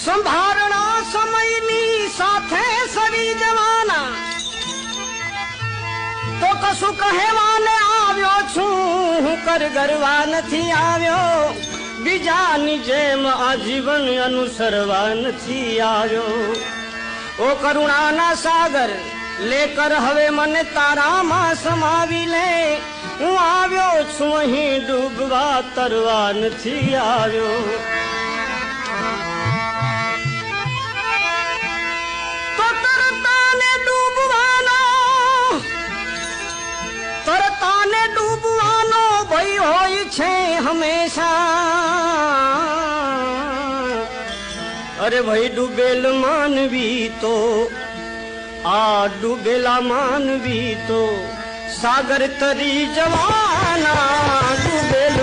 સંભારણા સમયની સાથે સવી જવાના તો કશું કહેવાને આવ્યો છું, હું કર ગરવા નથી આવ્યો, બીજાની જેમ આજીવન અનુસરવા નથી આવ્યો। ઓ કરુણાના સાગર લેકર હવે મને તારામાં સમાવી લે, હું આવ્યો છું અહીં ડૂબવા તરવા નથી આવ્યો। તો તરતાને ડૂબવાનો ભય હોય છે હંમેશા। અરે ભાઈ ડૂબેલ માનવી તો આ ડૂબેલા માનવી તો સાગર તરી જવાના, ડૂબેલ